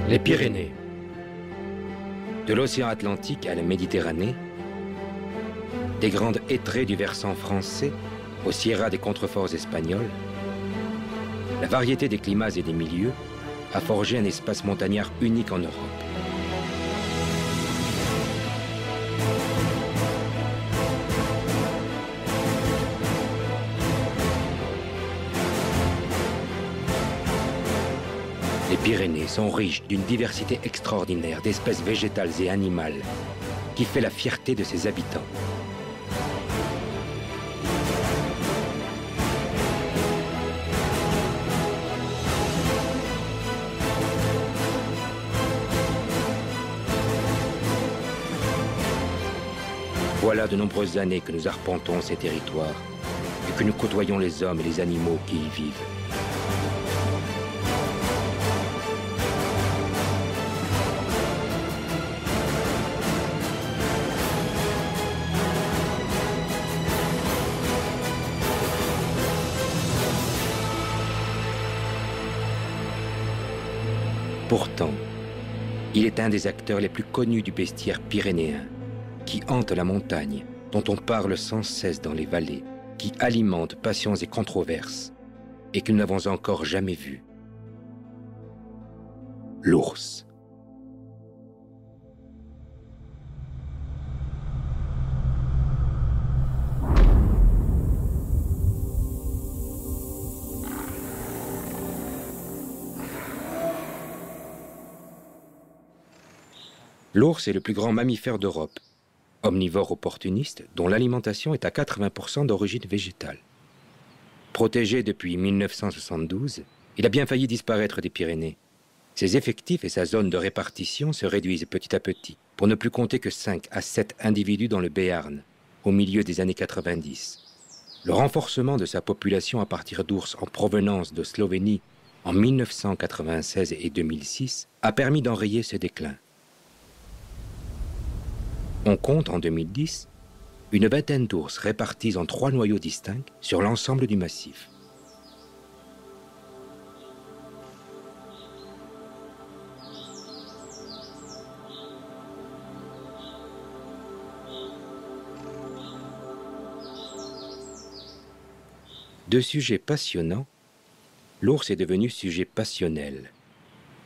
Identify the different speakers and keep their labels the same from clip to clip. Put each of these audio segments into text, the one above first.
Speaker 1: Les Pyrénées. De l'océan Atlantique à la Méditerranée, des grandes hêtraies du versant français aux sierras des contreforts espagnols, la variété des climats et des milieux a forgé un espace montagnard unique en Europe. Les Pyrénées sont riches d'une diversité extraordinaire d'espèces végétales et animales qui fait la fierté de ses habitants. Voilà de nombreuses années que nous arpentons ces territoires et que nous côtoyons les hommes et les animaux qui y vivent. Pourtant, il est un des acteurs les plus connus du bestiaire pyrénéen, qui hante la montagne, dont on parle sans cesse dans les vallées, qui alimente passions et controverses, et que nous n'avons encore jamais vu. L'ours. L'ours est le plus grand mammifère d'Europe, omnivore opportuniste dont l'alimentation est à 80% d'origine végétale. Protégé depuis 1972, il a bien failli disparaître des Pyrénées. Ses effectifs et sa zone de répartition se réduisent petit à petit, pour ne plus compter que 5 à 7 individus dans le Béarn, au milieu des années 90. Le renforcement de sa population à partir d'ours en provenance de Slovénie en 1996 et 2006 a permis d'enrayer ce déclin. On compte en 2010 une vingtaine d'ours répartis en 3 noyaux distincts sur l'ensemble du massif. De sujet passionnant, l'ours est devenu sujet passionnel.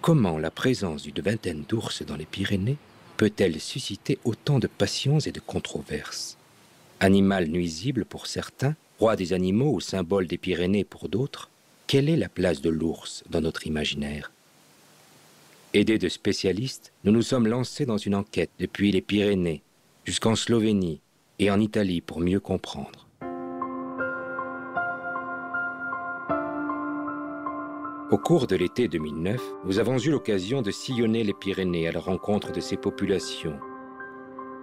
Speaker 1: Comment la présence d'une vingtaine d'ours dans les Pyrénées peut-elle susciter autant de passions et de controverses? Animal nuisible pour certains, roi des animaux ou symbole des Pyrénées pour d'autres, quelle est la place de l'ours dans notre imaginaire? Aidés de spécialistes, nous nous sommes lancés dans une enquête depuis les Pyrénées jusqu'en Slovénie et en Italie pour mieux comprendre. Au cours de l'été 2009, nous avons eu l'occasion de sillonner les Pyrénées à la rencontre de ces populations.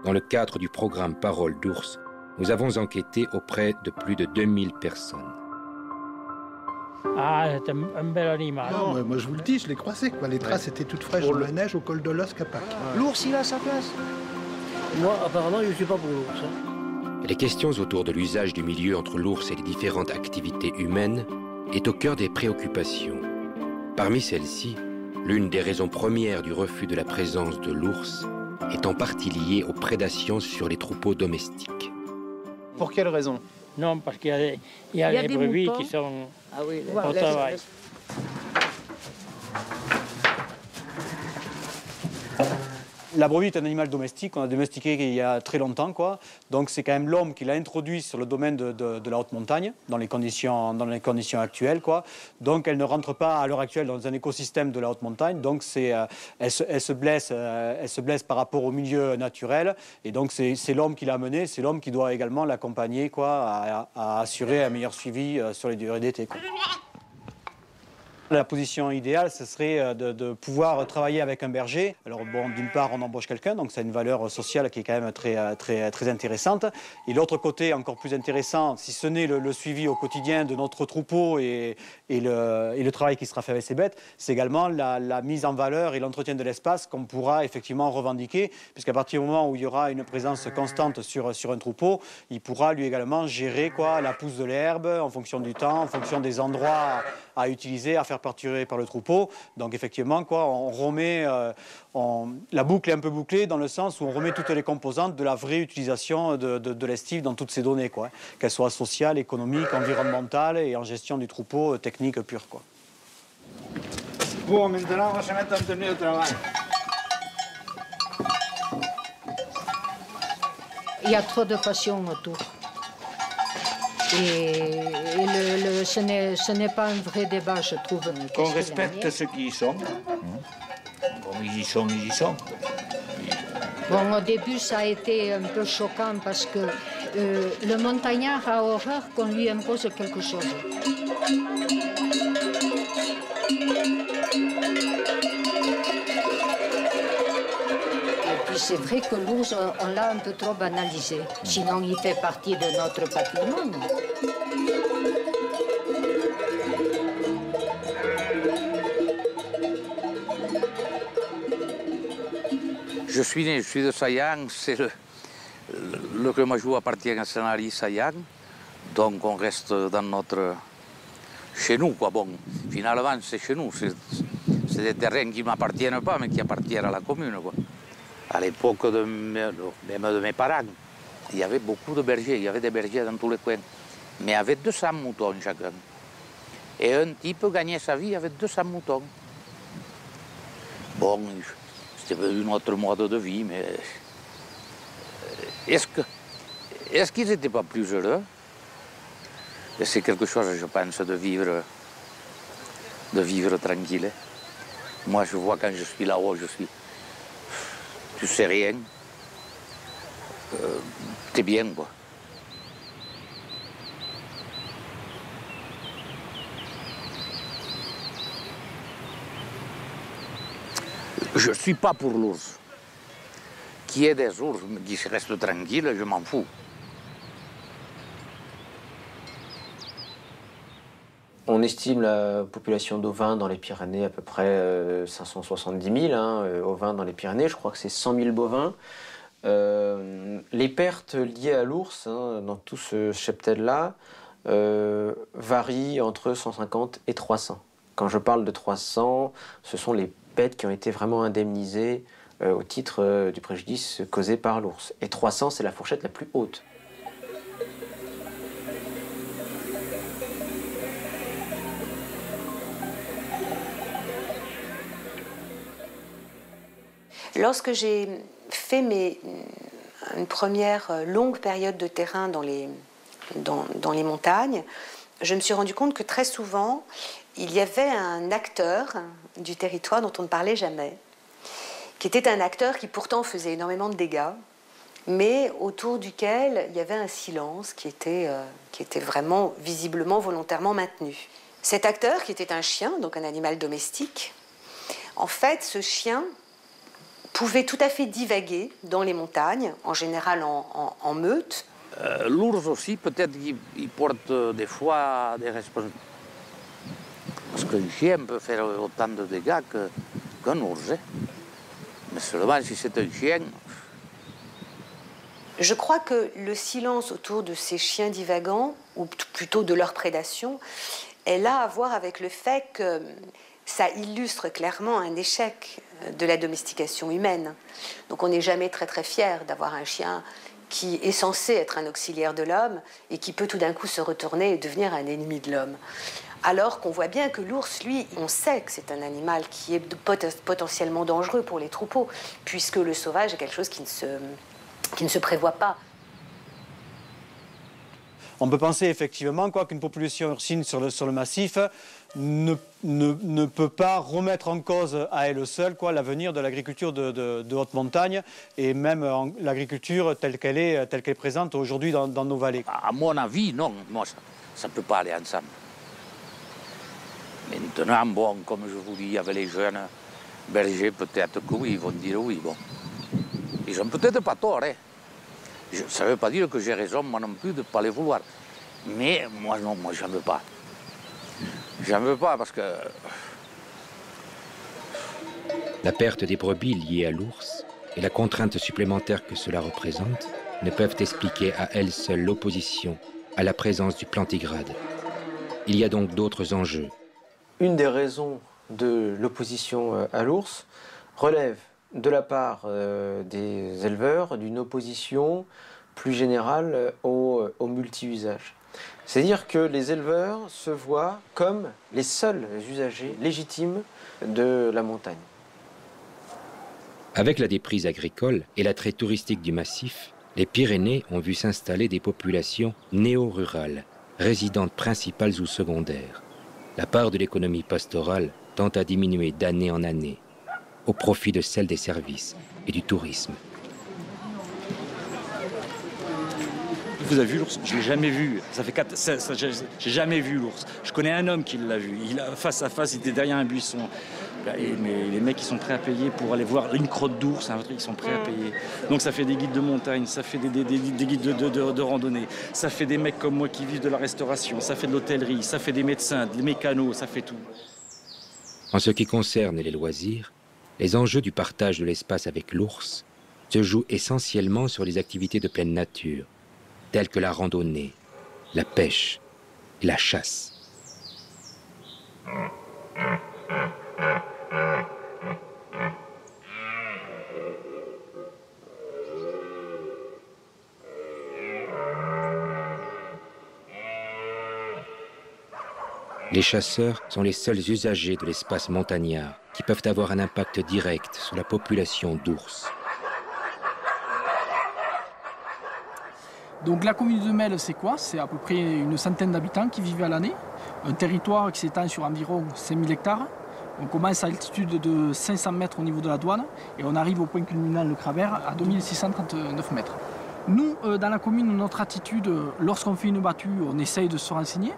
Speaker 1: Dans le cadre du programme Parole d'ours, nous avons enquêté auprès de plus de 2000 personnes.
Speaker 2: Ah, c'est un bel animal.
Speaker 3: Non, moi je vous le dis, je l'ai croisé, quoi. Les traces étaient toutes fraîches dans la neige au col de l'Os Capac.
Speaker 4: L'ours, il a sa place. Moi, apparemment, je ne suis pas pour l'ours.
Speaker 1: Les questions autour de l'usage du milieu entre l'ours et les différentes activités humaines est au cœur des préoccupations. Parmi celles-ci, l'une des raisons premières du refus de la présence de l'ours est en partie liée aux prédations sur les troupeaux domestiques.
Speaker 5: Pour quelle raison?
Speaker 2: Non, parce qu'il y a des brebis moutons qui sont au travail.
Speaker 5: La brebis est un animal domestique, on a domestiqué il y a très longtemps, quoi. Donc c'est quand même l'homme qui l'a introduit sur le domaine de la haute montagne, dans les conditions actuelles, quoi. Donc elle ne rentre pas à l'heure actuelle dans un écosystème de la haute montagne, donc elle se blesse par rapport au milieu naturel, et donc c'est l'homme qui l'a amenée, c'est l'homme qui doit également l'accompagner, quoi, à assurer un meilleur suivi sur les durées d'été, quoi. La position idéale, ce serait de pouvoir travailler avec un berger. Alors bon, d'une part, on embauche quelqu'un, donc ça a une valeur sociale qui est quand même très intéressante. Et l'autre côté, encore plus intéressant, si ce n'est le suivi au quotidien de notre troupeau et le travail qui sera fait avec ces bêtes, c'est également la mise en valeur et l'entretien de l'espace qu'on pourra effectivement revendiquer, puisqu'à partir du moment où il y aura une présence constante sur un troupeau, il pourra lui également gérer, quoi, la pousse de l'herbe en fonction du temps, en fonction des endroits à utiliser, à faire pâturée par le troupeau. Donc effectivement, quoi, on remet, la boucle est un peu bouclée dans le sens où on remet toutes les composantes de la vraie utilisation de l'estive dans toutes ces données, quoi, qu'elles soient sociales, économiques, environnementales et en gestion du troupeau, technique pure, quoi.
Speaker 6: Bon, maintenant on va se mettre en tenue de travail.
Speaker 7: Il y a trop de passion autour. Et ce n'est pas un vrai débat, je trouve.
Speaker 6: Qu'on respecte ceux qui y sont. Bon, ils y sont, ils y sont.
Speaker 7: Bon, au début, ça a été un peu choquant parce que le montagnard a horreur qu'on lui impose quelque chose. C'est vrai que l'ours, on l'a un peu trop banalisé. Sinon, il fait partie de notre patrimoine.
Speaker 8: Je suis né, je suis de Sayang. C'est le Remajou appartient à Sanary Sayang. Donc on reste dans notre... chez nous, quoi. Bon, finalement, c'est chez nous. C'est des terrains qui ne m'appartiennent pas, mais qui appartiennent à la commune, quoi. À l'époque même de mes parents, il y avait beaucoup de bergers, il y avait des bergers dans tous les coins. Mais avec 200 moutons chacun. Et un type gagnait sa vie avec 200 moutons. Bon, c'était un autre mode de vie, mais... Est-ce qu'ils n'étaient pas plus heureux? Et c'est quelque chose, je pense, de vivre tranquille. Moi, je vois quand je suis là-haut, tu sais rien, t'es bien, quoi. Je ne suis pas pour l'ours. Qu'il y ait des ours qui restent tranquilles, je m'en fous.
Speaker 9: On estime la population d'ovins dans les Pyrénées à peu près 570 000 ovins dans les Pyrénées. Je crois que c'est 100 000 bovins. Les pertes liées à l'ours dans tout ce cheptel-là varient entre 150 et 300. Quand je parle de 300, ce sont les bêtes qui ont été vraiment indemnisées au titre du préjudice causé par l'ours. Et 300, c'est la fourchette la plus haute.
Speaker 10: Lorsque j'ai fait une première longue période de terrain dans les montagnes, je me suis rendu compte que très souvent, il y avait un acteur du territoire dont on ne parlait jamais, qui était un acteur qui pourtant faisait énormément de dégâts, mais autour duquel il y avait un silence qui était vraiment visiblement volontairement maintenu. Cet acteur, qui était un chien, donc un animal domestique, en fait, ce chien pouvait tout à fait divaguer dans les montagnes, en général en meute.
Speaker 8: L'ours aussi, peut-être qu'il porte des fois des responsabilités. Parce qu'un chien peut faire autant de dégâts qu'un ours. Mais seulement si c'est un chien...
Speaker 10: Je crois que le silence autour de ces chiens divagants, ou plutôt de leur prédation, est là à voir avec le fait que ça illustre clairement un échec de la domestication humaine. Donc on n'est jamais très très fier d'avoir un chien qui est censé être un auxiliaire de l'homme et qui peut tout d'un coup se retourner et devenir un ennemi de l'homme. Alors qu'on voit bien que l'ours, lui, on sait que c'est un animal qui est potentiellement dangereux pour les troupeaux, puisque le sauvage est quelque chose qui ne se prévoit pas.
Speaker 5: On peut penser effectivement qu'une population ursine sur le massif ne peut pas remettre en cause à elle seule l'avenir de l'agriculture de haute montagne et même l'agriculture telle qu'elle est présente aujourd'hui dans nos vallées.
Speaker 8: À mon avis, non. Moi, ça ne peut pas aller ensemble. Maintenant, bon, comme je vous dis, avec les jeunes bergers, peut-être que oui, ils vont dire oui. Bon. Ils n'ont peut-être pas tort, hein. Ça ne veut pas dire que j'ai raison, moi non plus, de ne pas les vouloir. Mais moi, non, moi, j'en veux pas. J'en veux pas parce que...
Speaker 1: La perte des brebis liée à l'ours et la contrainte supplémentaire que cela représente ne peuvent expliquer à elles seules l'opposition à la présence du plantigrade. Il y a donc d'autres enjeux.
Speaker 9: une des raisons de l'opposition à l'ours relève de la part des éleveurs d'une opposition plus générale au multi-usage. C'est-à-dire que les éleveurs se voient comme les seuls usagers légitimes de la montagne.
Speaker 1: Avec la déprise agricole et l'attrait touristique du massif, les Pyrénées ont vu s'installer des populations néo-rurales, résidentes principales ou secondaires. La part de l'économie pastorale tend à diminuer d'année en année, au profit de celle des services et du tourisme.
Speaker 11: Vous avez vu l'ours? Je ne l'ai jamais vu. Ça fait j'ai jamais vu l'ours. Je connais un homme qui l'a vu. Face à face, il était derrière un buisson. Mais les mecs, ils sont prêts à payer pour aller voir une crotte d'ours, un truc, ils sont prêts à payer. Donc ça fait des guides de montagne, ça fait des guides de randonnée, ça fait des mecs comme moi qui vivent de la restauration, ça fait de l'hôtellerie, ça fait des médecins, des mécanos, ça fait tout.
Speaker 1: En ce qui concerne les loisirs, les enjeux du partage de l'espace avec l'ours se jouent essentiellement sur les activités de pleine nature, telles que la randonnée, la pêche et la chasse. Les chasseurs sont les seuls usagers de l'espace montagnard qui peuvent avoir un impact direct sur la population d'ours.
Speaker 12: Donc la commune de Melle, c'est quoi? C'est à peu près une centaine d'habitants qui vivent à l'année. Un territoire qui s'étend sur environ 5000 hectares. On commence à altitude de 500 mètres au niveau de la douane et on arrive au point culminant le Crabère à 2639 mètres. Nous, dans la commune, notre attitude, lorsqu'on fait une battue, on essaye de se renseigner.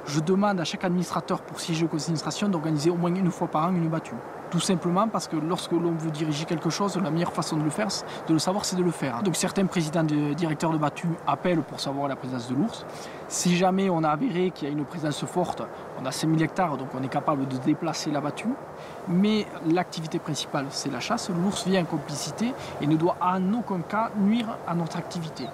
Speaker 12: Je demande à chaque administrateur pour siéger aux conseils d'administration d'organiser au moins une fois par an une battue. Tout simplement parce que lorsque l'on veut diriger quelque chose, la meilleure façon de le faire, de le savoir, c'est de le faire. Donc certains présidents de directeurs de battue appellent pour savoir la présence de l'ours. Si jamais on a avéré qu'il y a une présence forte, on a 5000 hectares, donc on est capable de déplacer la battue. Mais l'activité principale, c'est la chasse. L'ours vient en complicité et ne doit en aucun cas nuire à notre activité.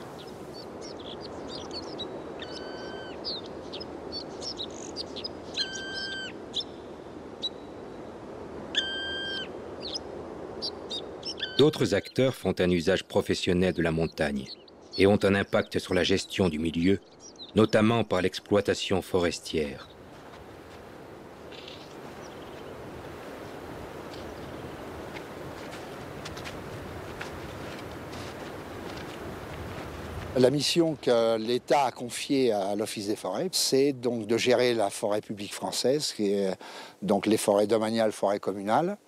Speaker 1: D'autres acteurs font un usage professionnel de la montagne et ont un impact sur la gestion du milieu, notamment par l'exploitation forestière.
Speaker 3: La mission que l'État a confiée à l'Office des forêts, c'est donc de gérer la forêt publique française, qui est donc les forêts domaniales, forêts communales,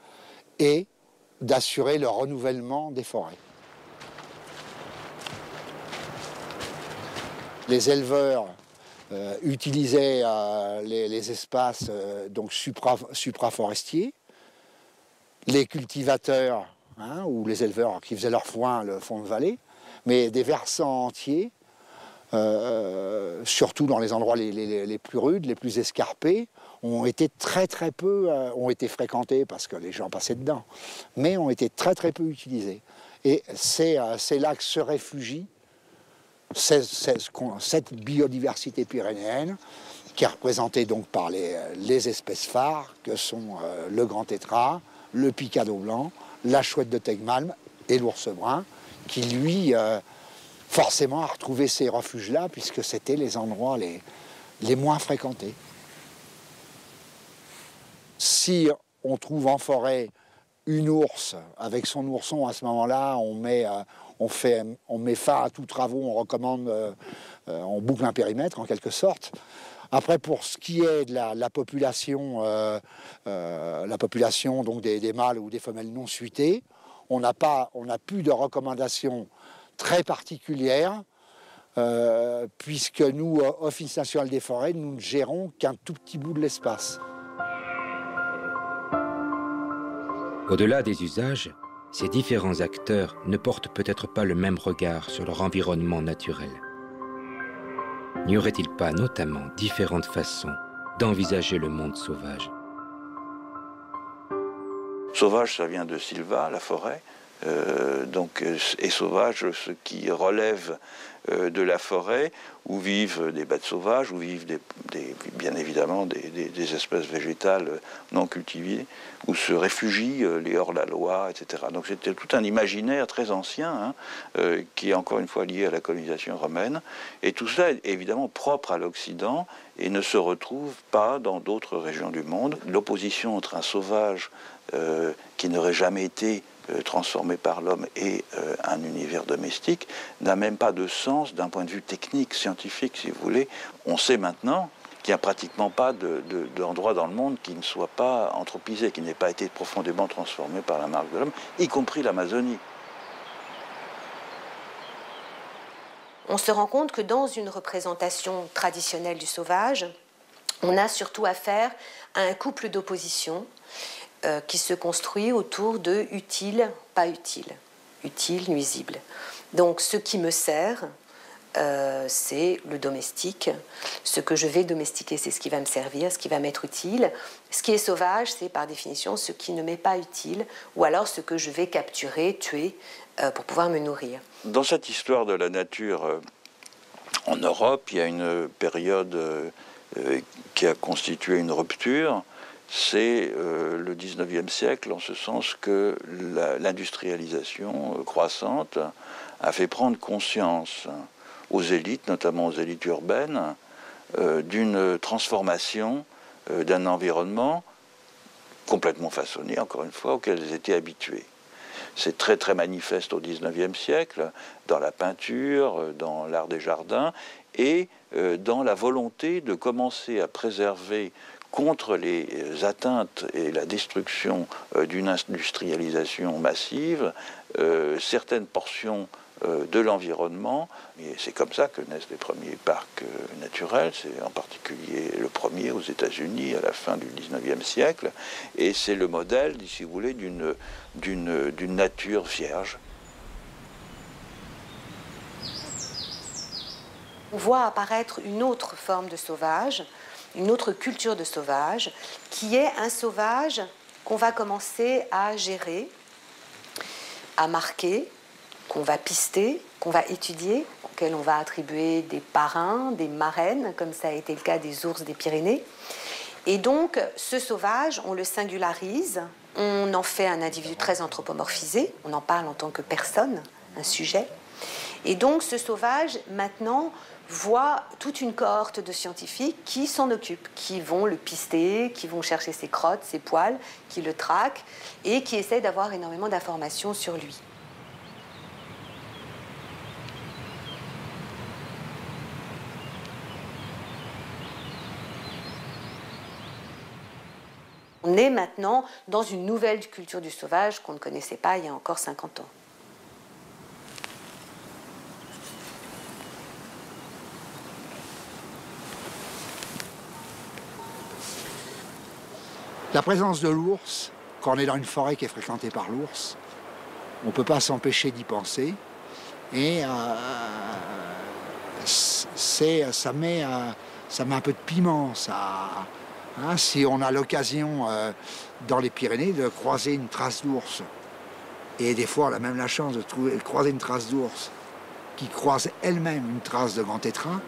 Speaker 3: et d'assurer le renouvellement des forêts. Les éleveurs utilisaient les espaces donc supraforestiers. Les cultivateurs, ou les éleveurs qui faisaient leur foin, le fond de vallée, mais des versants entiers, surtout dans les endroits les plus rudes, les plus escarpés, ont été très peu, ont été fréquentés parce que les gens passaient dedans, mais ont été très peu utilisés. Et c'est là que se réfugie cette biodiversité pyrénéenne, qui est représentée donc par les espèces phares que sont le grand tétras, le picado blanc, la chouette de Tegmalm et l'ours brun, qui lui forcément a retrouvé ces refuges-là puisque c'était les endroits les moins fréquentés. Si on trouve en forêt une ours avec son ourson, à ce moment-là, on met fin à tous travaux, on recommande, on boucle un périmètre en quelque sorte. Après, pour ce qui est de la population donc des mâles ou des femelles non suitées, on n'a plus de recommandations très particulières, puisque nous, Office national des forêts, nous ne gérons qu'un tout petit bout de l'espace.
Speaker 1: Au-delà des usages, ces différents acteurs ne portent peut-être pas le même regard sur leur environnement naturel. N'y aurait-il pas notamment différentes façons d'envisager le monde sauvage?
Speaker 13: Sauvage, ça vient de silva, la forêt. Et sauvage, ce qui relève de la forêt, où vivent des bêtes sauvages, où vivent bien évidemment des espèces végétales non cultivées, où se réfugient les hors-la-loi, etc. Donc c'était tout un imaginaire très ancien, qui est encore une fois lié à la colonisation romaine. Et tout cela est évidemment propre à l'Occident et ne se retrouve pas dans d'autres régions du monde. L'opposition entre un sauvage qui n'aurait jamais été transformé par l'homme et un univers domestique n'a même pas de sens d'un point de vue technique, scientifique, si vous voulez. On sait maintenant qu'il n'y a pratiquement pas d'endroit dans le monde qui ne soit pas anthropisé, qui n'ait pas été profondément transformé par la marque de l'homme, y compris l'Amazonie.
Speaker 10: On se rend compte que dans une représentation traditionnelle du sauvage, on a surtout affaire à un couple d'opposition qui se construit autour de utile, pas utile, utile, nuisible. Donc ce qui me sert, c'est le domestique. Ce que je vais domestiquer, c'est ce qui va me servir, ce qui va m'être utile. Ce qui est sauvage, c'est par définition ce qui ne m'est pas utile, ou alors ce que je vais capturer, tuer, pour pouvoir me nourrir.
Speaker 13: Dans cette histoire de la nature en Europe, il y a une période qui a constitué une rupture. C'est le 19e siècle, en ce sens que l'industrialisation croissante a fait prendre conscience aux élites, notamment aux élites urbaines, d'une transformation d'un environnement complètement façonné, encore une fois, auquel elles étaient habituées. C'est très très manifeste au 19e siècle, dans la peinture, dans l'art des jardins, et dans la volonté de commencer à préserver contre les atteintes et la destruction d'une industrialisation massive, certaines portions de l'environnement. Et c'est comme ça que naissent les premiers parcs naturels. C'est en particulier le premier aux États-Unis à la fin du 19e siècle. Et c'est le modèle, si vous voulez, d'une nature vierge.
Speaker 10: On voit apparaître une autre forme de sauvage, une autre culture de sauvage, qui est un sauvage qu'on va commencer à gérer, à marquer, qu'on va pister, qu'on va étudier, auquel on va attribuer des parrains, des marraines, comme ça a été le cas des ours des Pyrénées. Et donc, ce sauvage, on le singularise, on en fait un individu très anthropomorphisé, on en parle en tant que personne, un sujet. Et donc, ce sauvage, maintenant, voit toute une cohorte de scientifiques qui s'en occupent, qui vont le pister, qui vont chercher ses crottes, ses poils, qui le traquent et qui essaient d'avoir énormément d'informations sur lui. On est maintenant dans une nouvelle culture du sauvage qu'on ne connaissait pas il y a encore 50 ans.
Speaker 3: La présence de l'ours, quand on est dans une forêt qui est fréquentée par l'ours, on ne peut pas s'empêcher d'y penser. Et ça met un peu de piment. Si on a l'occasion dans les Pyrénées de croiser une trace d'ours, et des fois on a même la chance de croiser une trace d'ours qui croise elle-même une trace de grand tétras,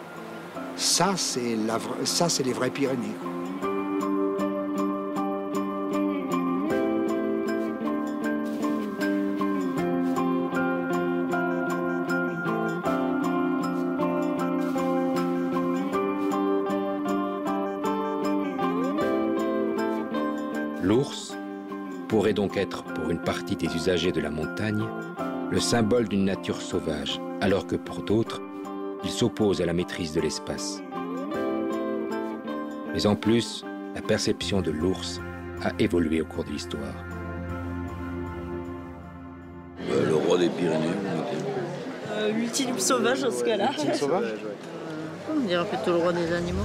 Speaker 3: ça c'est les vraies Pyrénées.
Speaker 1: L'ours pourrait donc être, pour une partie des usagers de la montagne, le symbole d'une nature sauvage, alors que pour d'autres, il s'oppose à la maîtrise de l'espace. Mais en plus, la perception de l'ours a évolué au cours de l'histoire.
Speaker 14: Le roi des Pyrénées.
Speaker 15: L'ultime sauvage dans ce cas-là.
Speaker 5: L'ultime sauvage,
Speaker 15: On dirait plutôt le roi des animaux.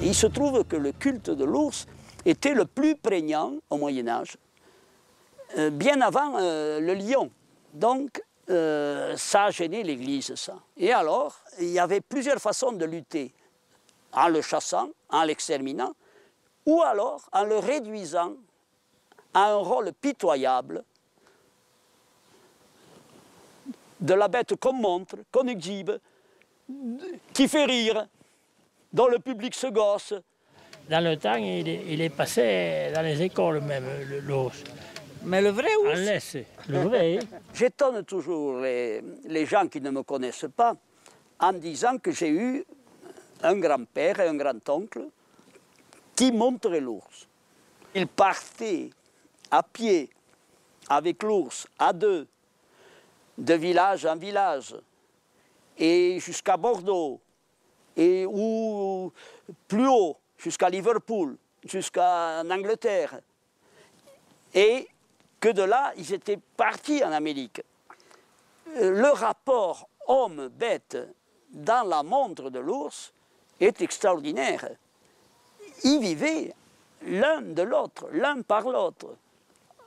Speaker 16: Il se trouve que le culte de l'ours était le plus prégnant au Moyen-Âge, bien avant le lion. Donc, ça a gêné l'Église, ça. Et alors, il y avait plusieurs façons de lutter. En le chassant, en l'exterminant, ou alors en le réduisant à un rôle pitoyable de la bête qu'on montre, qu'on exhibe, qui fait rire, dont le public se gosse.
Speaker 2: Dans le temps, il est passé dans les écoles même, l'ours.
Speaker 16: Mais le vrai ours?
Speaker 2: En laisse, le vrai.
Speaker 16: J'étonne toujours les gens qui ne me connaissent pas en disant que j'ai eu un grand-père et un grand-oncle qui montraient l'ours. Ils partaient à pied avec l'ours, à deux, de village en village, et jusqu'à Bordeaux, ou plus haut, jusqu'à Liverpool, jusqu'en Angleterre. Et que de là, ils étaient partis en Amérique. Le rapport homme-bête dans la montre de l'ours est extraordinaire. Ils vivaient l'un de l'autre, l'un par l'autre.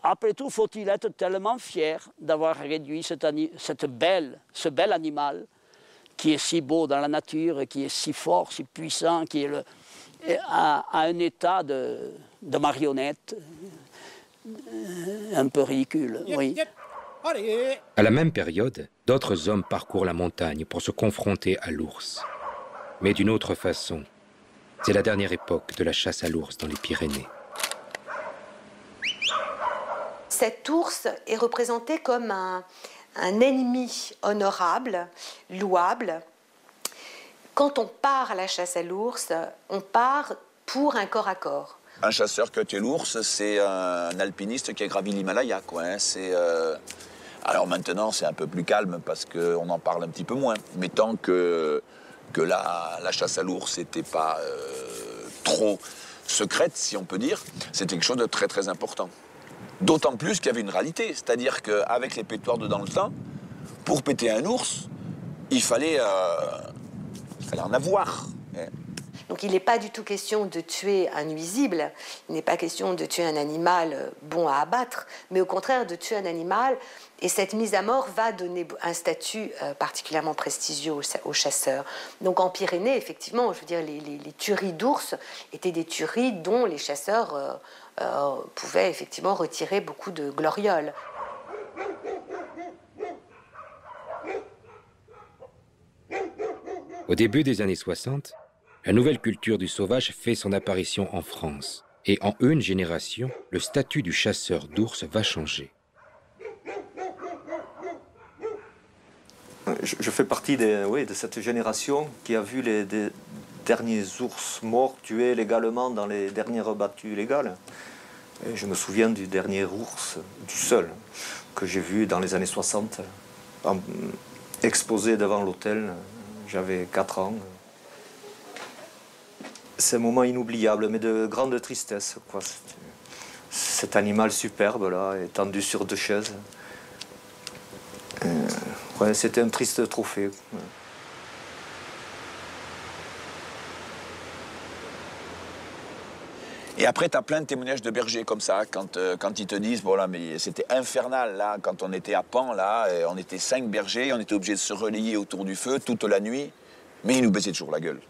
Speaker 16: Après tout, faut-il être tellement fier d'avoir réduit ce bel animal qui est si beau dans la nature, qui est si fort, si puissant, qui est à un état de marionnette un peu ridicule, oui.
Speaker 1: À la même période, d'autres hommes parcourent la montagne pour se confronter à l'ours. Mais d'une autre façon. C'est la dernière époque de la chasse à l'ours dans les Pyrénées.
Speaker 10: Cet ours est représenté comme un ennemi honorable, louable. Quand on part à la chasse à l'ours, on part pour un corps à corps.
Speaker 14: Un chasseur que tue l'ours, c'est un alpiniste qui a gravi l'Himalaya, quoi. Hein. Alors maintenant, c'est un peu plus calme parce qu'on en parle un petit peu moins. Mais tant que la chasse à l'ours n'était pas trop secrète, si on peut dire, c'était quelque chose de très très important. D'autant plus qu'il y avait une réalité, c'est-à-dire qu'avec les pétoires de dans le temps, pour péter un ours, il fallait en avoir. Hein.
Speaker 10: Donc il n'est pas du tout question de tuer un nuisible, il n'est pas question de tuer un animal bon à abattre, mais au contraire de tuer un animal. Et cette mise à mort va donner un statut particulièrement prestigieux aux chasseurs. Donc en Pyrénées, effectivement, je veux dire, les tueries d'ours étaient des tueries dont les chasseurs pouvaient effectivement retirer beaucoup de glorioles.
Speaker 1: Au début des années 60, la nouvelle culture du sauvage fait son apparition en France. Et en une génération, le statut du chasseur d'ours va changer.
Speaker 17: Je fais partie de cette génération qui a vu les derniers ours morts tués légalement dans les dernières battues légales. Et je me souviens du dernier ours, du seul, que j'ai vu dans les années 60, exposé devant l'hôtel. J'avais 4 ans. C'est un moment inoubliable, mais de grande tristesse, quoi. Cet animal superbe, là, étendu sur 2 chaises. Ouais, c'était un triste trophée.
Speaker 14: Et après, tu as plein de témoignages de bergers comme ça, quand ils te disent, voilà, mais c'était infernal, là, quand on était à Pan, là, on était 5 bergers, on était obligés de se relayer autour du feu toute la nuit, mais ils nous baisaient toujours la gueule.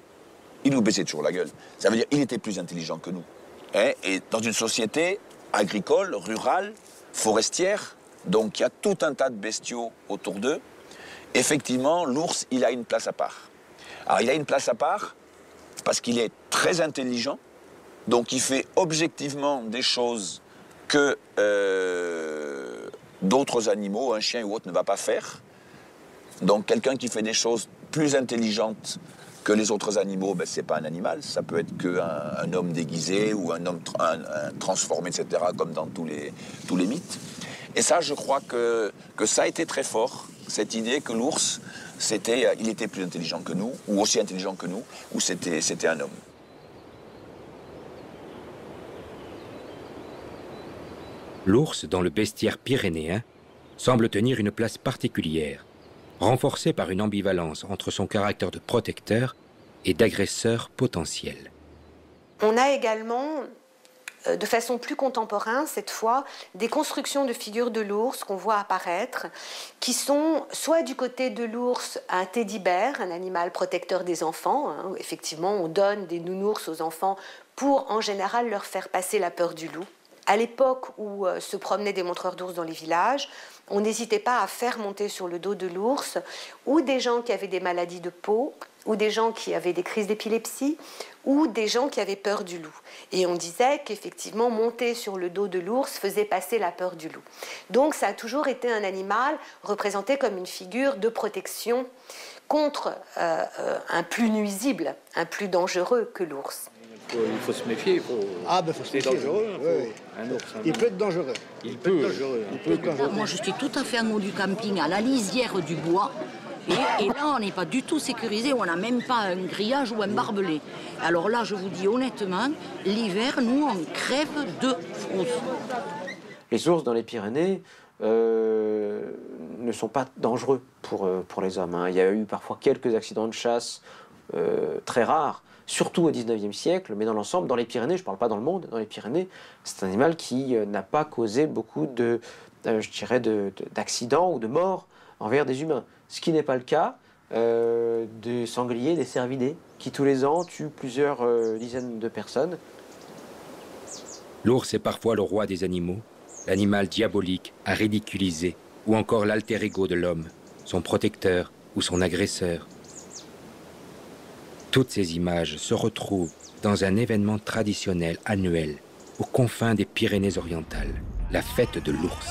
Speaker 14: Il nous baissait toujours la gueule. Ça veut dire qu'il était plus intelligent que nous. Hein? Et dans une société agricole, rurale, forestière, donc il y a tout un tas de bestiaux autour d'eux, effectivement, l'ours, il a une place à part. Alors il a une place à part parce qu'il est très intelligent, donc il fait objectivement des choses que d'autres animaux, un chien ou autre, ne va pas faire. Donc quelqu'un qui fait des choses plus intelligentes que les autres animaux, ben, c'est pas un animal, ça peut être qu'un homme déguisé ou un homme transformé, etc., comme dans tous les mythes. Et ça, je crois que ça a été très fort, cette idée que l'ours, il était plus intelligent que nous, ou aussi intelligent que nous, ou c'était un homme.
Speaker 1: L'ours, dans le bestiaire pyrénéen, semble tenir une place particulière, renforcée par une ambivalence entre son caractère de protecteur et d'agresseur potentiel.
Speaker 10: On a également de façon plus contemporaine, cette fois, des constructions de figures de l'ours qu'on voit apparaître, qui sont soit du côté de l'ours un teddy-bear, un animal protecteur des enfants, hein, où effectivement on donne des nounours aux enfants pour en général leur faire passer la peur du loup. À l'époque où se promenaient des montreurs d'ours dans les villages, on n'hésitait pas à faire monter sur le dos de l'ours ou des gens qui avaient des maladies de peau, ou des gens qui avaient des crises d'épilepsie, ou des gens qui avaient peur du loup. Et on disait qu'effectivement, monter sur le dos de l'ours faisait passer la peur du loup. Donc ça a toujours été un animal représenté comme une figure de protection contre un plus nuisible, un plus dangereux que l'ours.
Speaker 6: Il faut se méfier. Faut se méfier. Dangereux.
Speaker 3: Oui.
Speaker 6: Un ours,
Speaker 3: il peut être dangereux.
Speaker 6: Il peut être dangereux.
Speaker 18: Moi, je suis tout à fait en haut du camping, à la lisière du bois. Et là, on n'est pas du tout sécurisé, on n'a même pas un grillage ou un barbelé. Alors là, je vous dis honnêtement, l'hiver, nous, on crève de frousse.
Speaker 9: Les ours dans les Pyrénées ne sont pas dangereux pour les hommes, hein. Il y a eu parfois quelques accidents de chasse très rares, surtout au 19e siècle, mais dans l'ensemble, dans les Pyrénées, je ne parle pas dans le monde, dans les Pyrénées, c'est un animal qui n'a pas causé beaucoup d'accidents ou de morts envers des humains. Ce qui n'est pas le cas des sangliers, des cervidés, qui tous les ans tuent plusieurs dizaines de personnes.
Speaker 1: L'ours est parfois le roi des animaux, l'animal diabolique à ridiculiser, ou encore l'alter ego de l'homme, son protecteur ou son agresseur. Toutes ces images se retrouvent dans un événement traditionnel annuel aux confins des Pyrénées-Orientales, la fête de l'ours.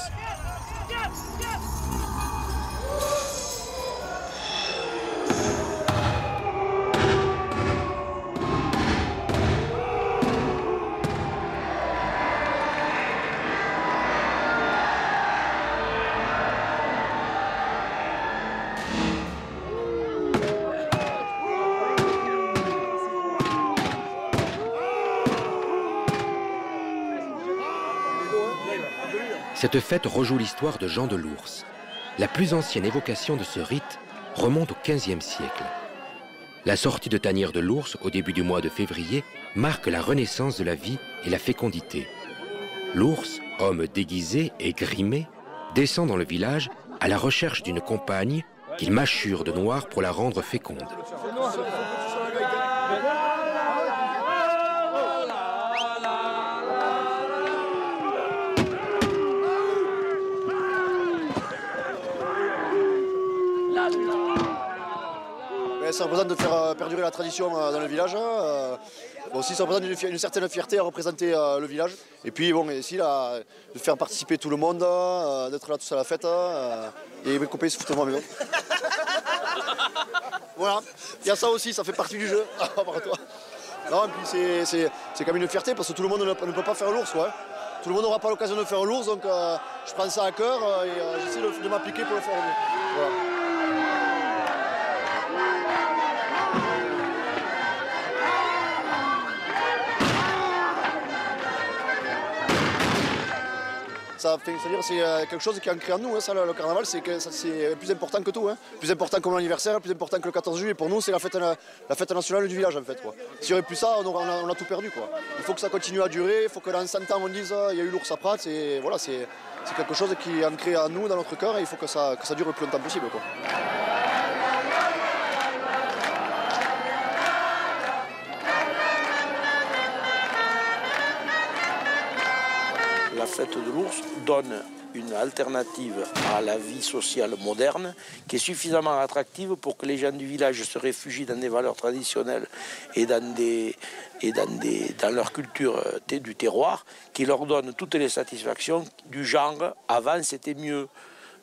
Speaker 1: Cette fête rejoue l'histoire de Jean de l'Ours. La plus ancienne évocation de ce rite remonte au XVe siècle. La sortie de tanière de l'ours au début du mois de février marque la renaissance de la vie et la fécondité. L'ours, homme déguisé et grimé, descend dans le village à la recherche d'une compagne qu'il mâchure de noir pour la rendre féconde.
Speaker 19: Ça représente de faire perdurer la tradition dans le village. Aussi, ça représente une certaine fierté à représenter le village. Et puis, bon, ici, là, de faire participer tout le monde, d'être là tous à la fête. Et mes copains se foutent de moi, mais bon. Voilà, il y a ça aussi, ça fait partie du jeu. Non, et puis c'est quand même une fierté parce que tout le monde ne peut pas faire l'ours, quoi. Tout le monde n'aura pas l'occasion de faire l'ours, donc je prends ça à cœur et j'essaie de m'appliquer pour le faire. Voilà. C'est-à-dire c'est quelque chose qui est ancré en nous, hein, ça, le carnaval, c'est plus important que tout. Hein. Plus important que mon anniversaire, plus important que le 14 juillet. Pour nous, c'est la fête nationale du village, en fait. Quoi. S'il n'y aurait plus ça, on a tout perdu. Quoi. Il faut que ça continue à durer, il faut que dans 100 ans, on dise il y a eu l'ours à Prat. Voilà, c'est quelque chose qui est ancré en nous, dans notre cœur, et il faut que ça dure le plus longtemps possible. Quoi.
Speaker 20: La fête de l'ours donne une alternative à la vie sociale moderne qui est suffisamment attractive pour que les gens du village se réfugient dans des valeurs traditionnelles et dans leur culture du terroir qui leur donne toutes les satisfactions du genre « avant c'était mieux ».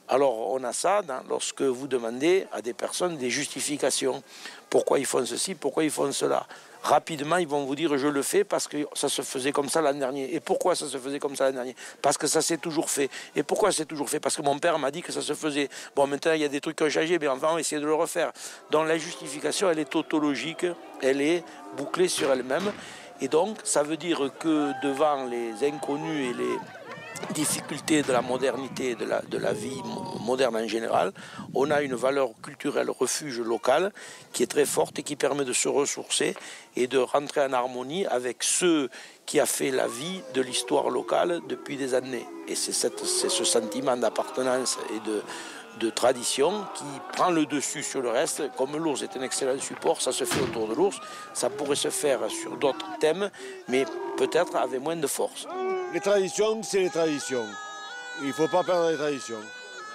Speaker 20: Alors on a ça lorsque vous demandez à des personnes des justifications. Pourquoi ils font ceci, pourquoi ils font cela. Rapidement, ils vont vous dire « je le fais parce que ça se faisait comme ça l'an dernier ». Et pourquoi ça se faisait comme ça l'an dernier? Parce que ça s'est toujours fait. Et pourquoi c'est toujours fait? Parce que mon père m'a dit que ça se faisait. Bon, maintenant, il y a des trucs qui ont changé, mais enfin, on va essayer de le refaire. Donc la justification, elle est tautologique, elle est bouclée sur elle-même. Et donc, ça veut dire que devant les inconnus difficultés de la modernité, de la vie moderne en général, on a une valeur culturelle refuge locale qui est très forte et qui permet de se ressourcer et de rentrer en harmonie avec ceux qui a fait la vie de l'histoire locale depuis des années. Et c'est ce sentiment d'appartenance et de tradition qui prend le dessus sur le reste. Comme l'ours est un excellent support, ça se fait autour de l'ours, ça pourrait se faire sur d'autres thèmes, mais peut-être avec moins de force.
Speaker 21: Les traditions, c'est les traditions. Il ne faut pas perdre les traditions.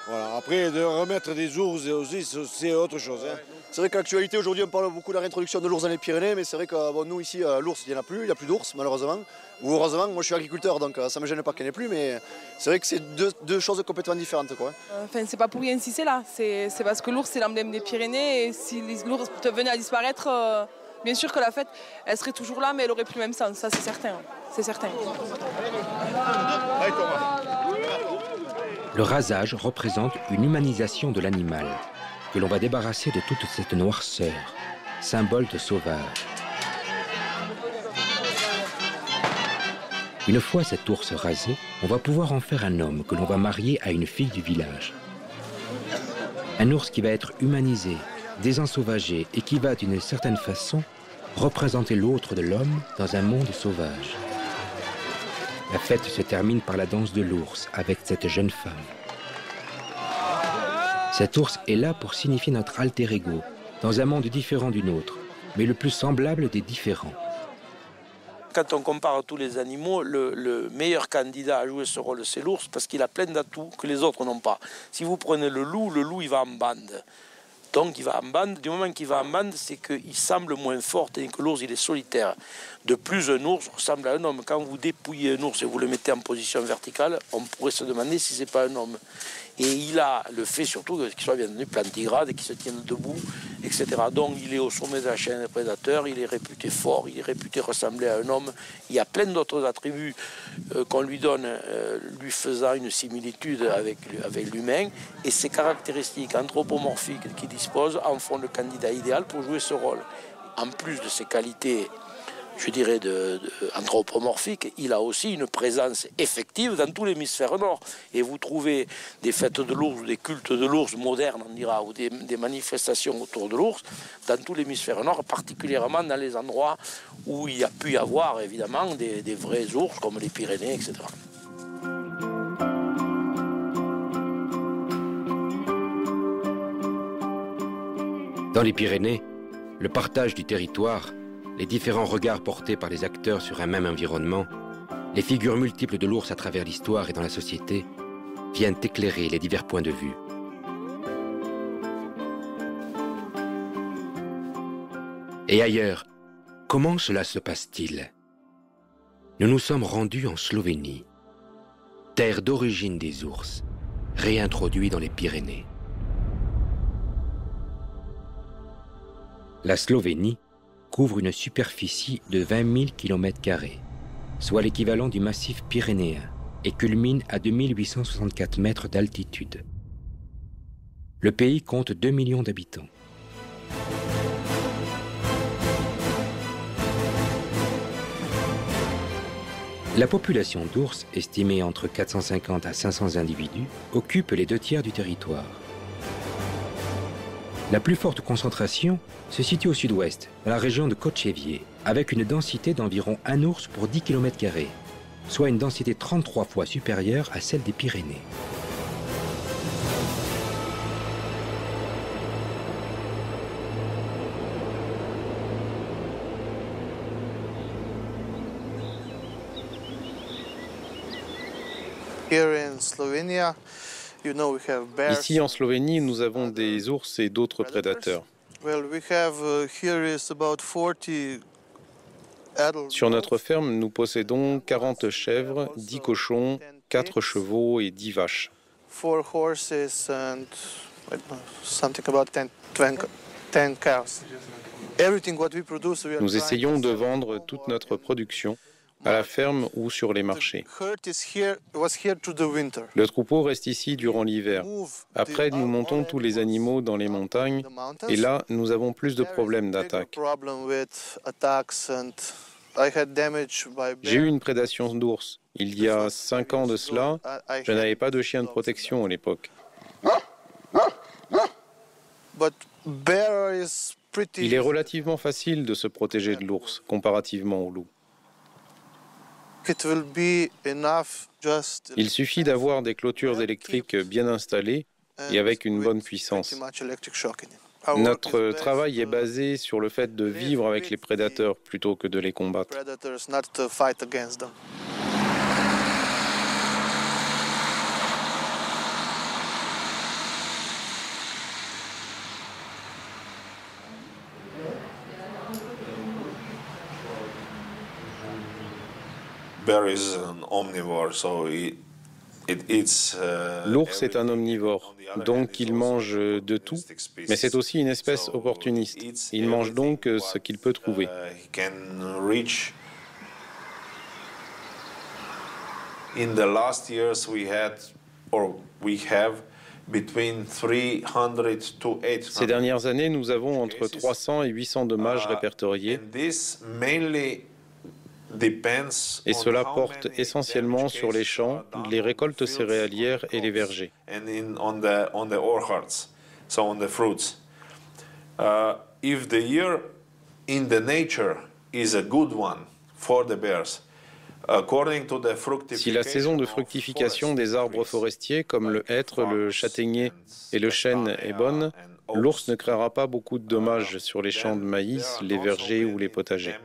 Speaker 21: Voilà. Après, de remettre des ours aussi, c'est autre chose. Hein.
Speaker 19: C'est vrai qu'à l'actualité, aujourd'hui, on parle beaucoup de la réintroduction de l'ours dans les Pyrénées, mais c'est vrai que bon, nous, ici, l'ours, il n'y en a plus, il n'y a plus d'ours, malheureusement. Ou heureusement, moi je suis agriculteur, donc ça ne me gêne pas qu'il n'y en ait plus, mais c'est vrai que c'est deux choses complètement différentes. Quoi.
Speaker 22: Enfin, c'est pas pour rien si c'est là, c'est parce que l'ours, c'est l'emblème des Pyrénées, et si l'ours venait à disparaître, bien sûr que la fête, elle serait toujours là, mais elle n'aurait plus le même sens, ça c'est certain. C'est certain.
Speaker 1: Le rasage représente une humanisation de l'animal, que l'on va débarrasser de toute cette noirceur, symbole de sauvage. Une fois cet ours rasé, on va pouvoir en faire un homme que l'on va marier à une fille du village. Un ours qui va être humanisé, désensauvagé et qui va d'une certaine façon représenter l'autre de l'homme dans un monde sauvage. La fête se termine par la danse de l'ours avec cette jeune femme. Cet ours est là pour signifier notre alter ego, dans un monde différent du nôtre, mais le plus semblable des différents.
Speaker 20: Quand on compare tous les animaux, le meilleur candidat à jouer ce rôle, c'est l'ours, parce qu'il a plein d'atouts que les autres n'ont pas. Si vous prenez le loup, il va en bande. Donc il va en bande. Du moment qu'il va en bande, c'est qu'il semble moins fort, tandis que l'ours, il est solitaire. De plus, un ours ressemble à un homme. Quand vous dépouillez un ours et vous le mettez en position verticale, on pourrait se demander si ce n'est pas un homme. Et il a le fait surtout qu'il soit bien entendu plantigrade et qu'il se tienne debout, etc. Donc il est au sommet de la chaîne des prédateurs, il est réputé fort, il est réputé ressembler à un homme. Il y a plein d'autres attributs qu'on lui donne, lui faisant une similitude avec l'humain. Et ces caractéristiques anthropomorphiques qu'il dispose en font le candidat idéal pour jouer ce rôle. En plus de ses qualités, je dirais, anthropomorphique, il a aussi une présence effective dans tout l'hémisphère nord. Et vous trouvez des fêtes de l'ours, ou des cultes de l'ours modernes, on dira, ou des manifestations autour de l'ours, dans tout l'hémisphère nord, particulièrement dans les endroits où il y a pu y avoir, évidemment, des vrais ours, comme les Pyrénées, etc.
Speaker 1: Dans les Pyrénées, le partage du territoire, les différents regards portés par les acteurs sur un même environnement, les figures multiples de l'ours à travers l'histoire et dans la société, viennent éclairer les divers points de vue. Et ailleurs, comment cela se passe-t-il? Nous nous sommes rendus en Slovénie, terre d'origine des ours, réintroduits dans les Pyrénées. La Slovénie couvre une superficie de 20 000 km², soit l'équivalent du massif pyrénéen, et culmine à 2864 mètres d'altitude. Le pays compte 2 millions d'habitants. La population d'ours, estimée entre 450 à 500 individus, occupe les 2/3 du territoire. La plus forte concentration se situe au sud-ouest, dans la région de Kočevje, avec une densité d'environ 1 ours pour 10 km², soit une densité 33 fois supérieure à celle des Pyrénées.
Speaker 23: Ici en Slovénie, nous avons des ours et d'autres prédateurs. Sur notre ferme, nous possédons 40 chèvres, 10 cochons, 4 chevaux et 10 vaches. Nous essayons de vendre toute notre production à la ferme ou sur les marchés. Le troupeau reste ici durant l'hiver. Après, nous montons tous les animaux dans les montagnes et là, nous avons plus de problèmes d'attaque. J'ai eu une prédation d'ours Il y a 5 ans de cela, je n'avais pas de chien de protection à l'époque. Il est relativement facile de se protéger de l'ours, comparativement au loup. Il suffit d'avoir des clôtures électriques bien installées et avec une bonne puissance. Notre travail est basé sur le fait de vivre avec les prédateurs plutôt que de les combattre. L'ours est un omnivore, donc il mange de tout, mais c'est aussi une espèce opportuniste. Il mange donc ce qu'il peut trouver. Ces dernières années, nous avons entre 300 et 800 dommages répertoriés. Et cela porte essentiellement sur les champs, les récoltes céréalières et les vergers. Si la saison de fructification des arbres forestiers comme le hêtre, le châtaignier et le chêne est bonne, l'ours ne créera pas beaucoup de dommages sur les champs de maïs, les vergers ou les potagers.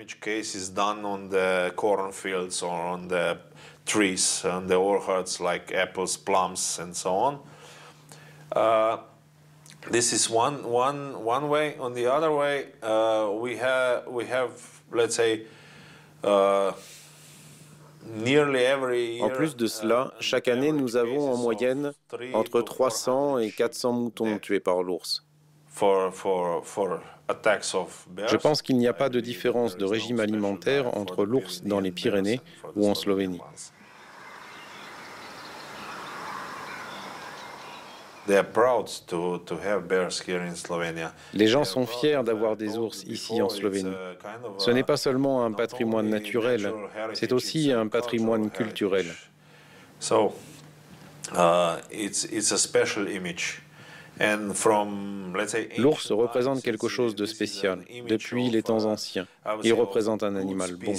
Speaker 4: This is one way. On the other way, we have, let's say,
Speaker 23: En plus de cela, chaque année, nous avons en moyenne entre 300 et 400 moutons tués par l'ours. Je pense qu'il n'y a pas de différence de régime alimentaire entre l'ours dans les Pyrénées ou en Slovénie. Les gens sont fiers d'avoir des ours ici en Slovénie. Ce n'est pas seulement un patrimoine naturel, c'est aussi un patrimoine culturel. L'ours représente quelque chose de spécial depuis les temps anciens. Il représente un animal bon.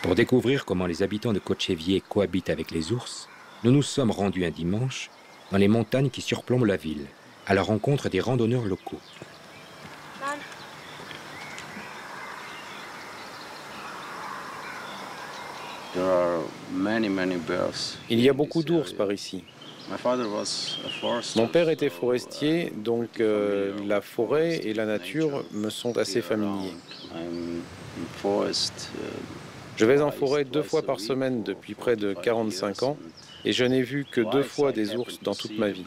Speaker 1: Pour découvrir comment les habitants de Kočevje cohabitent avec les ours, nous nous sommes rendus un dimanche dans les montagnes qui surplombent la ville, à la rencontre des randonneurs locaux.
Speaker 23: Il y a beaucoup d'ours par ici. Mon père était forestier, donc la forêt et la nature me sont assez familiers. Je vais en forêt 2 fois par semaine depuis près de 45 ans et je n'ai vu que 2 fois des ours dans toute ma vie.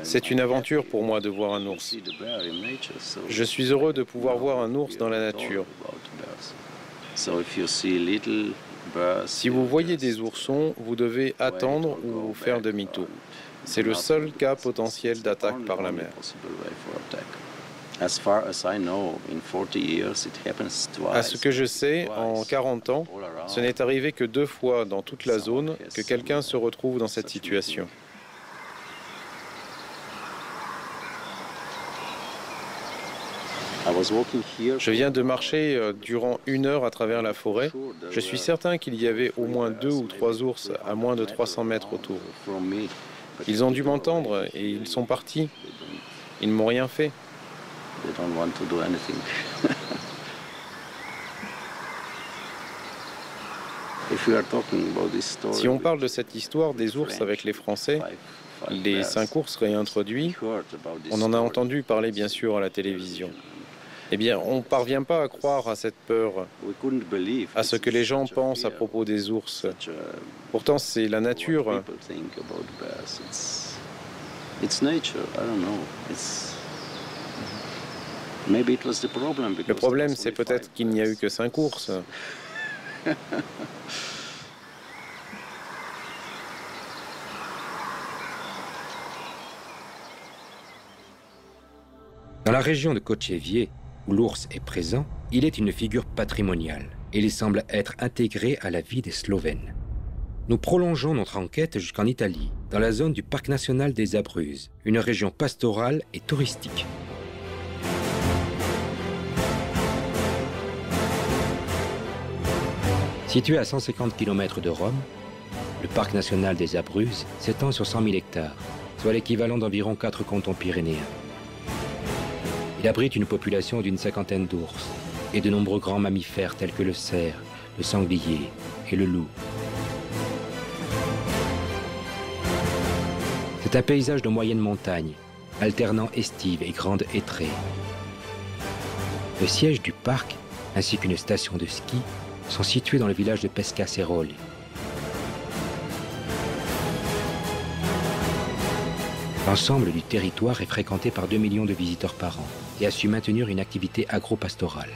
Speaker 23: C'est une aventure pour moi de voir un ours. Je suis heureux de pouvoir voir un ours dans la nature. Si vous voyez des oursons, vous devez attendre ou faire demi-tour. C'est le seul cas potentiel d'attaque par la mer. À ce que je sais, en 40 ans, ce n'est arrivé que 2 fois dans toute la zone que quelqu'un se retrouve dans cette situation. Je viens de marcher durant 1 heure à travers la forêt. Je suis certain qu'il y avait au moins 2 ou 3 ours à moins de 300 mètres autour. Ils ont dû m'entendre et ils sont partis. Ils ne m'ont rien fait. Si on parle de cette histoire des ours avec les Français, les 5 ours réintroduits, on en a entendu parler bien sûr à la télévision. Eh bien, on ne parvient pas à croire à cette peur, à ce que les gens pensent à propos des ours. Pourtant, c'est la nature. Le problème, c'est peut-être qu'il n'y a eu que 5 ours.
Speaker 1: Dans la région de Kočevje, où l'ours est présent, il est une figure patrimoniale et il semble être intégré à la vie des Slovènes. Nous prolongeons notre enquête jusqu'en Italie, dans la zone du parc national des Abruzzes, une région pastorale et touristique. Situé à 150 km de Rome, le parc national des Abruzzes s'étend sur 100 000 hectares, soit l'équivalent d'environ 4 cantons pyrénéens. Il abrite une population d'une 50aine d'ours et de nombreux grands mammifères tels que le cerf, le sanglier et le loup. C'est un paysage de moyenne montagne, alternant estive et grande hêtrée. Le siège du parc, ainsi qu'une station de ski, sont situés dans le village de Pescaceroli. L'ensemble du territoire est fréquenté par 2 millions de visiteurs par an et a su maintenir une activité agro-pastorale.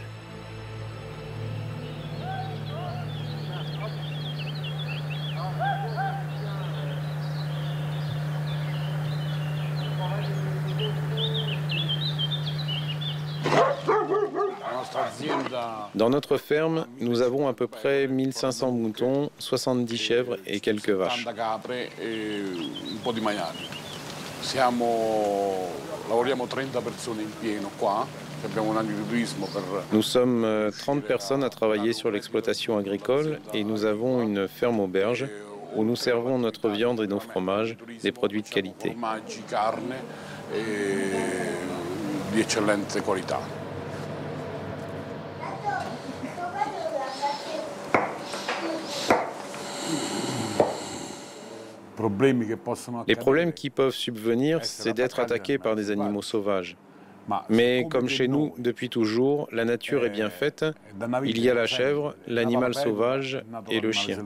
Speaker 23: Dans notre ferme, nous avons à peu près 1500 moutons, 70 chèvres et quelques vaches. Nous sommes 30 personnes à travailler sur l'exploitation agricole et nous avons une ferme auberge où nous servons notre viande et nos fromages, des produits de qualité. Les problèmes qui peuvent subvenir, c'est d'être attaqué par des animaux sauvages. Mais comme chez nous, depuis toujours, la nature est bien faite. Il y a la chèvre, l'animal sauvage et le chien.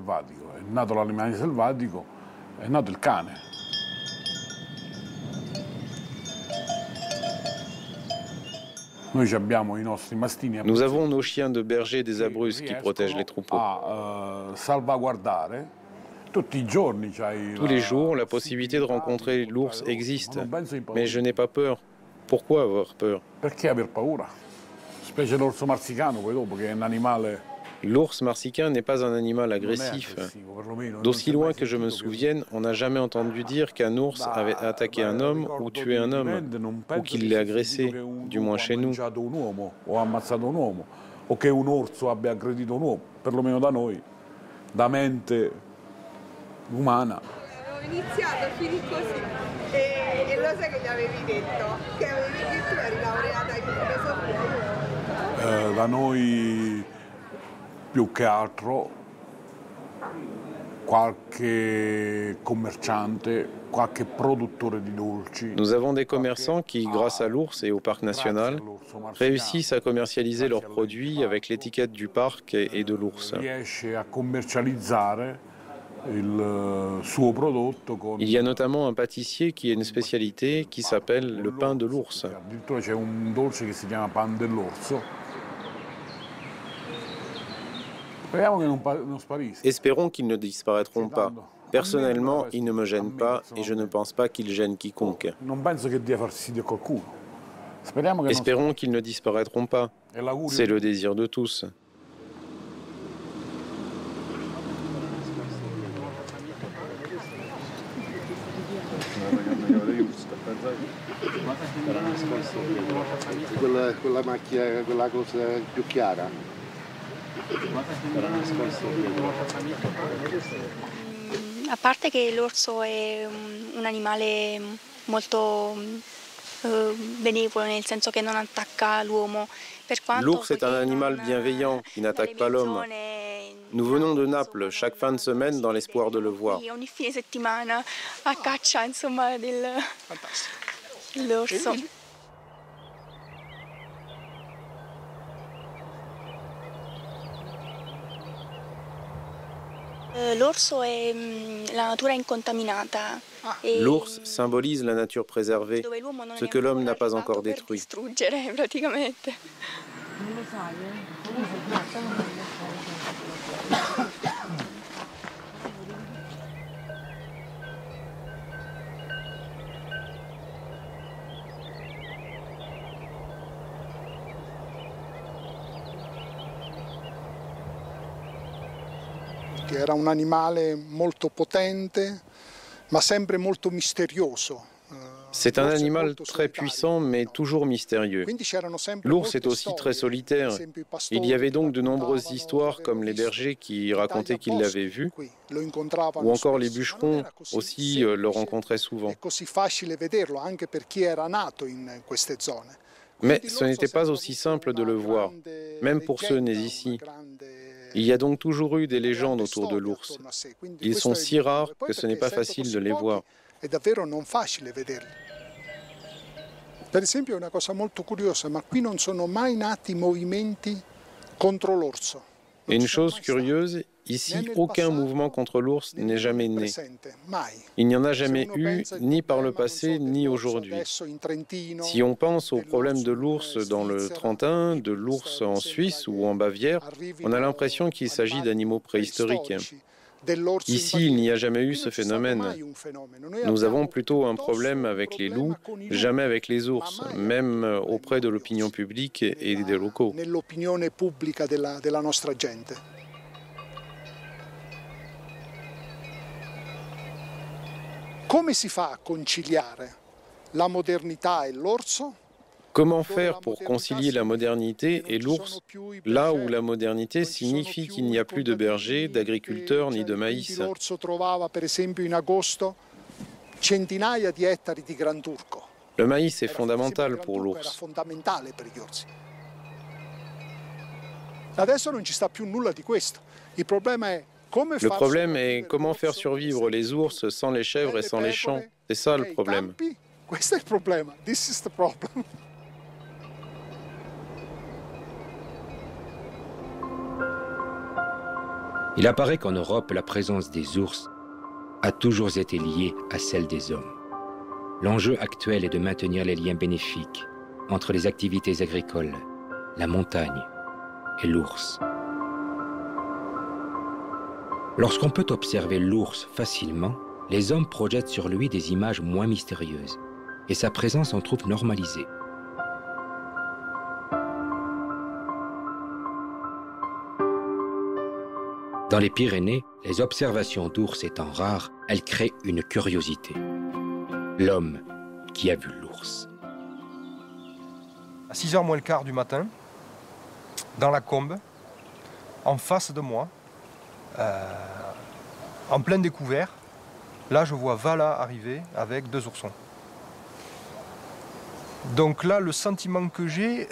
Speaker 23: Nous avons nos chiens de berger des Abruzzes qui protègent les troupeaux. Tous les jours, la possibilité de rencontrer l'ours existe, mais je n'ai pas peur. Pourquoi avoir peur? L'ours marsicain n'est pas un animal agressif. D'aussi loin que je me souvienne, on n'a jamais entendu dire qu'un ours avait attaqué un homme ou tué un homme, ou qu'il l'ait agressé, du moins chez nous.
Speaker 7: O che un orso abbia aggredito un uomo, perlomeno da noi, da mente umana.
Speaker 8: Ho iniziato a finire così e lo sai che gli avevi detto? Che tu eri laureata in filosofia.
Speaker 7: Da noi più che altro qualche commerciante, qualche produttore di dolci.
Speaker 23: Nous avons des commerçants qui, grâce à l'ours et au parc national, réussissent à commercialiser leurs produits avec l'étiquette du parc et de l'ours. Il y a notamment un pâtissier qui a une spécialité qui s'appelle le pain de l'ours. Espérons qu'ils ne disparaîtront pas. Personnellement, ils ne me gênent pas et je ne pense pas qu'ils gênent quiconque. Espérons qu'ils ne disparaîtront pas. C'est le désir de tous.
Speaker 11: Quella macchia, quella cosa più chiara.
Speaker 24: A parte che l'orso è un animale molto bénévole, nel senso che non attacca l'uomo.
Speaker 23: L'ours est un animal bienveillant qui n'attaque pas l'homme. Nous venons de Naples chaque fin de semaine dans l'espoir de le voir.
Speaker 24: Ogni fine settimana a caccia, insomma, dell'orso. L'orso è la natura incontaminata.
Speaker 23: L'ours symbolise la nature préservée, ce que l'homme n'a pas encore détruit.
Speaker 24: Praticamente.
Speaker 5: tutti. Era un animale molto potente, ma sempre molto misterioso.
Speaker 23: C'est un animal très puissant, mais toujours mystérieux. L'ours est aussi très solitaire. Il y avait donc de nombreuses histoires, comme les bergers qui racontaient qu'ils l'avaient vu, ou encore les bûcherons aussi le rencontraient souvent. Mais ce n'était pas aussi simple de le voir, même pour ceux nés ici. Il y a donc toujours eu des légendes autour de l'ours. Ils sont si rares que ce n'est pas facile de les voir.
Speaker 5: Per esempio è una cosa molto curiosa, ma qui non sono mai nati movimenti contro l'orso.
Speaker 23: Une chose curieuse, ici, aucun mouvement contre l'ours n'est jamais né. Il n'y en a jamais eu, ni par le passé, ni aujourd'hui. Si on pense au problème de l'ours dans le Trentin, de l'ours en Suisse ou en Bavière, on a l'impression qu'il s'agit d'animaux préhistoriques. Ici, il n'y a jamais eu ce phénomène. Nous avons plutôt un problème avec les loups, jamais avec les ours, même auprès de l'opinion publique et des locaux.
Speaker 5: Come si fa a conciliare la modernità e l'orso?
Speaker 23: Comment faire pour concilier la modernité et l'ours, là où la modernité signifie qu'il n'y a plus de bergers, d'agriculteurs ni de maïs? Le maïs est fondamental pour l'ours. Le problème est comment faire survivre les ours sans les chèvres et sans les champs. C'est ça le problème.
Speaker 1: Il apparaît qu'en Europe, la présence des ours a toujours été liée à celle des hommes. L'enjeu actuel est de maintenir les liens bénéfiques entre les activités agricoles, la montagne et l'ours. Lorsqu'on peut observer l'ours facilement, les hommes projettent sur lui des images moins mystérieuses et sa présence en trouve normalisée. Dans les Pyrénées, les observations d'ours étant rares, elles créent une curiosité. L'homme qui a vu l'ours.
Speaker 12: À 6h moins le quart du matin, dans la Combe, en face de moi, en plein découvert, là je vois Vala arriver avec 2 oursons. Donc là, le sentiment que j'ai,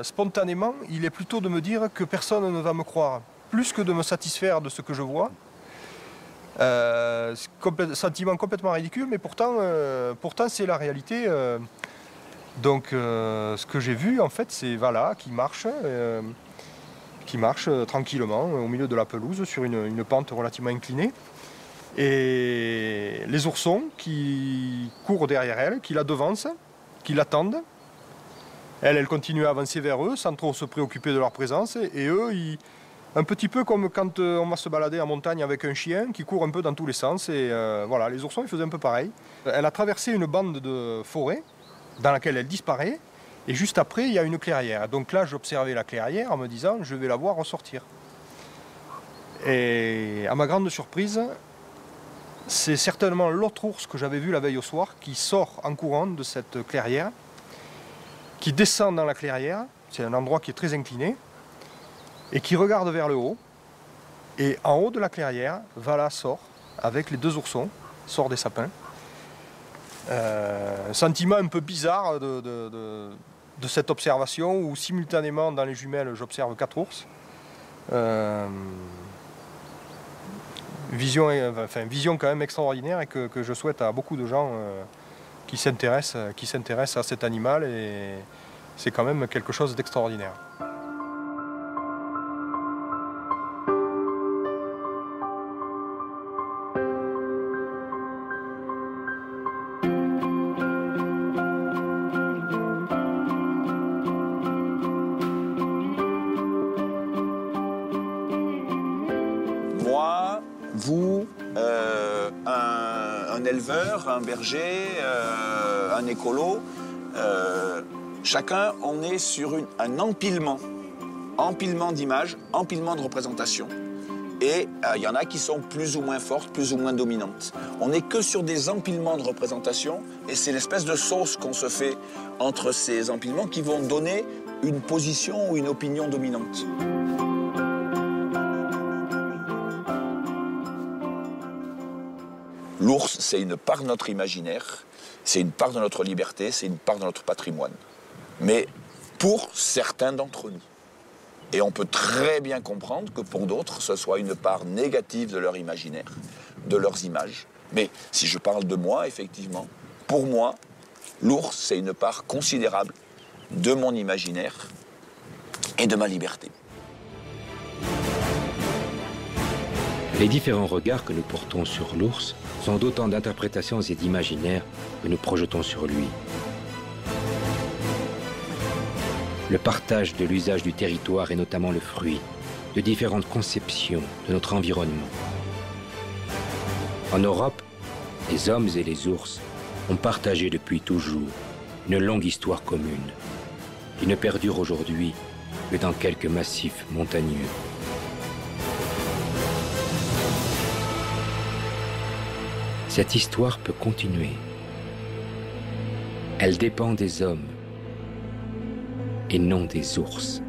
Speaker 12: spontanément, il est plutôt de me dire que personne ne va me croire. Plus que de me satisfaire de ce que je vois. Sentiment complètement ridicule, mais pourtant c'est la réalité. Donc ce que j'ai vu, en fait, c'est Vala qui marche tranquillement au milieu de la pelouse sur une pente relativement inclinée. Et les oursons qui courent derrière elle, qui la devancent, qui l'attendent. Elle continue à avancer vers eux sans trop se préoccuper de leur présence. Et eux, un petit peu comme quand on va se balader en montagne avec un chien qui court un peu dans tous les sens. Et voilà, les oursons, ils faisaient un peu pareil. Elle a traversé une bande de forêt dans laquelle elle disparaît. Et juste après, il y a une clairière. Donc là, j'observais la clairière en me disant, je vais la voir ressortir. Et à ma grande surprise, c'est certainement l'autre ours que j'avais vu la veille au soir qui sort en courant de cette clairière, qui descend dans la clairière. C'est un endroit qui est très incliné. Et qui regarde vers le haut, et en haut de la clairière, Vala sort avec les 2 oursons, sort des sapins. Un sentiment un peu bizarre de cette observation, où simultanément dans les jumelles j'observe 4 ours. Vision quand même extraordinaire, et que je souhaite à beaucoup de gens qui s'intéressent à cet animal, et c'est quand même quelque chose d'extraordinaire.
Speaker 14: Un berger, un écolo, chacun, on est sur un empilement d'images, empilement de représentations. Et il y en a qui sont plus ou moins fortes, plus ou moins dominantes. On n'est que sur des empilements de représentations et c'est l'espèce de sauce qu'on se fait entre ces empilements qui vont donner une position ou une opinion dominante. L'ours, c'est une part de notre imaginaire, c'est une part de notre liberté, c'est une part de notre patrimoine. Mais pour certains d'entre nous. Et on peut très bien comprendre que pour d'autres, ce soit une part négative de leur imaginaire, de leurs images. Mais si je parle de moi, effectivement, pour moi, l'ours, c'est une part considérable de mon imaginaire et de ma liberté.
Speaker 1: Les différents regards que nous portons sur l'ours sont d'autant d'interprétations et d'imaginaires que nous projetons sur lui. Le partage de l'usage du territoire est notamment le fruit de différentes conceptions de notre environnement. En Europe, les hommes et les ours ont partagé depuis toujours une longue histoire commune, qui ne perdure aujourd'hui que dans quelques massifs montagneux. Cette histoire peut continuer. Elle dépend des hommes et non des ours.